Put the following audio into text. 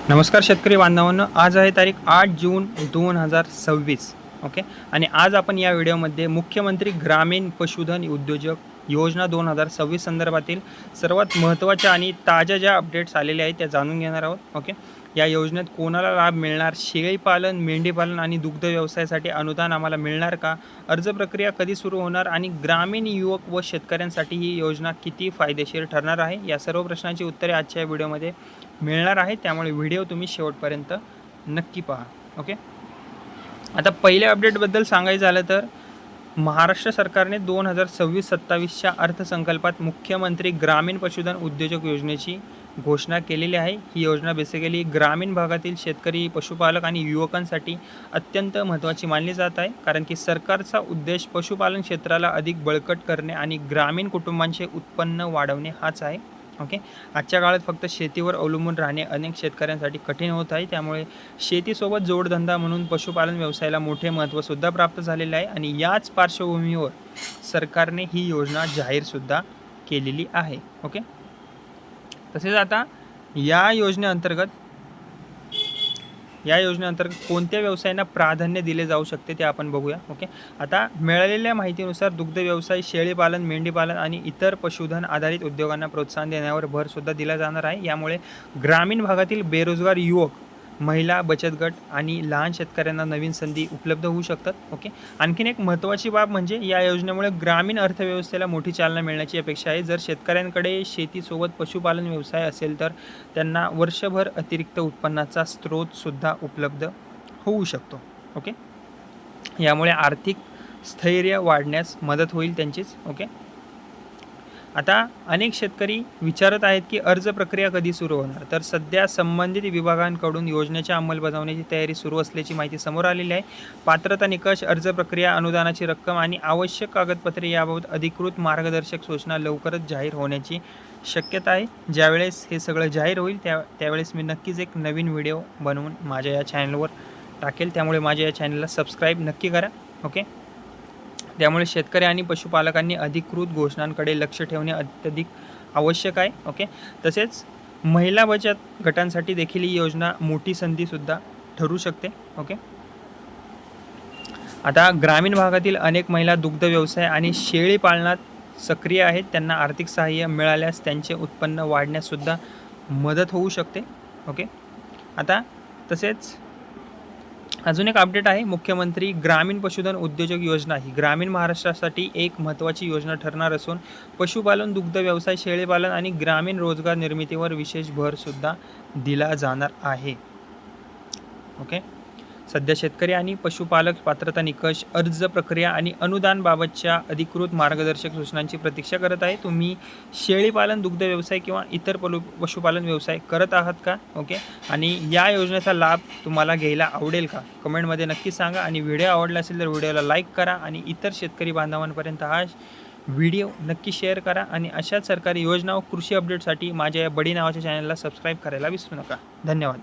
नमस्कार शेतकरी बांधवांनो, आज आहे तारीख 8 जून 2026. ओके. आणि आज आपण या व्हिडिओमध्ये मुख्यमंत्री ग्रामीण पशुधन उद्योजक योजना 2026 संदर्भातील सर्वात महत्त्वाच्या आणि ताज्या ज्या अपडेट्स आलेल्या आहेत त्या जाणून घेणार आहोत. ओके. या योजनेत कोणाला लाभ मिळणार, शेळीपालन, मेंढीपालन आणि दुग्ध व्यवसायासाठी अनुदान आम्हाला मिळणार का, अर्ज प्रक्रिया कधी सुरू होणार आणि ग्रामीण युवक व शेतकऱ्यांसाठी ही योजना किती फायदेशीर ठरणार आहे, या सर्व प्रश्नांची उत्तरे आजच्या व्हिडिओमध्ये मिळणार आहे. त्यामुळे व्हिडिओ तुम्ही शेवटपर्यंत नक्की पहा. ओके. आता पहिल्या अपडेटबद्दल सांगायचं झालं तर महाराष्ट्र सरकारने 2026-27च्या अर्थसंकल्पात मुख्यमंत्री ग्रामीण पशुधन उद्योजक योजनेची घोषणा केलेली आहे. ही योजना बेसिकली ग्रामीण भागातील शेतकरी, पशुपालक आणि युवकांसाठी अत्यंत महत्त्वाची मानली जात आहे, कारण की सरकारचा उद्देश पशुपालन क्षेत्राला अधिक बळकट करणे आणि ग्रामीण कुटुंबांचे उत्पन्न वाढवणे हाच आहे. ओके. आजच्या काळात फक्त शेतीवर अवलंबून राहणे अनेक शेतकऱ्यांसाठी कठीण होत आहे. त्यामुळे शेतीसोबत जोडधंदा म्हणून पशुपालन व्यवसायाला मोठे महत्त्वसुद्धा प्राप्त झालेले आहे आणि याच पार्श्वभूमीवर सरकारने ही योजना जाहीरसुद्धा केलेली आहे. ओके. तसेच आता या योजनेअंतर्गत कोणत्या व्यवसायांना प्राधान्य दिले जाऊ शकते ते आपण बघूया. ओके. आता मिळालेल्या माहितीनुसार दुग्ध व्यवसाय, शेळीपालन, मेंढीपालन आणि इतर पशुधन आधारित उद्योगांना प्रोत्साहन देण्यावर भरसुद्धा दिला जाणार आहे. यामुळे ग्रामीण भागातील बेरोजगार युवक, महिला, बचत गट आणि लहान शेतकऱ्यांना नवीन संधी उपलब्ध होऊ शकतात. ओके. आणखीन एक महत्त्वाची बाब म्हणजे या योजनेमुळे ग्रामीण अर्थव्यवस्थेला मोठी चालना मिळण्याची अपेक्षा आहे. जर शेतकऱ्यांकडे शेतीसोबत पशुपालन व्यवसाय असेल तर त्यांना वर्षभर अतिरिक्त उत्पन्नाचा स्रोतसुद्धा उपलब्ध होऊ शकतो. ओके. यामुळे आर्थिक स्थैर्य वाढण्यास मदत होईल त्यांचीच. ओके. आता अनेक शेतकरी विचारत आहेत की अर्ज प्रक्रिया कधी सुरू होणार, तर सध्या संबंधित विभागांकडून योजनेच्या अंमलबजावणीची तयारी सुरू असल्याची माहिती समोर आलेली आहे. पात्रता निकष, अर्ज प्रक्रिया, अनुदानाची रक्कम आणि आवश्यक कागदपत्रे याबाबत अधिकृत मार्गदर्शक सूचना लवकरच जाहीर होण्याची शक्यता आहे. ज्यावेळेस हे सगळं जाहीर होईल त्यावेळेस मी नक्कीच एक नवीन व्हिडिओ बनवून माझ्या या चॅनलवर टाकेल. त्यामुळे माझ्या या चॅनलला सबस्क्राईब नक्की करा. ओके. त्यामुळे शेतकरी आणि पशुपालकांनी अधिकृत घोषणांकडे लक्ष ठेवणे अत्यधिक आवश्यक आहे. ओके. तसेच महिला बचत गटांसाठी देखील ही योजना मोठी संधीसुद्धा ठरू शकते. ओके. आता ग्रामीण भागातील अनेक महिला दुग्ध व्यवसाय आणि शेळी पालनात सक्रिय आहेत. त्यांना आर्थिक सहाय्य मिळाल्यास त्यांचे उत्पन्न वाढण्याससुद्धा मदत होऊ शकते. ओके. आता तसेच अजून एक अपडेट आहे. मुख्यमंत्री ग्रामीण पशुधन उद्योजक योजना ही ग्रामीण महाराष्ट्रासाठी एक महत्त्वाची योजना ठरणार असून पशुपालन, दुग्ध व्यवसाय, शेळीपालन आणि ग्रामीण रोजगार निर्मितीवर विशेष भरसुद्धा दिला जाणार आहे. ओके. सध्या शेतकरी आणि पशुपालक पात्रता निकष, अर्ज प्रक्रिया आणि अनुदानबाबतच्या अधिकृत मार्गदर्शक सूचनांची प्रतीक्षा करत आहे. तुम्ही शेळीपालन, दुग्ध व्यवसाय किंवा इतर पशुपालन व्यवसाय करत आहात का? ओके. आणि या योजनेचा लाभ तुम्हाला घ्यायला आवडेल का? कमेंटमध्ये नक्की सांगा. आणि व्हिडिओ आवडला असेल तर व्हिडिओला लाईक करा आणि इतर शेतकरी बांधवांपर्यंत हा व्हिडिओ नक्की शेअर करा. आणि अशाच सरकारी योजना व कृषी अपडेटसाठी माझ्या या बडी नावाच्या चॅनलला सबस्क्राईब करायला विसरू नका. धन्यवाद.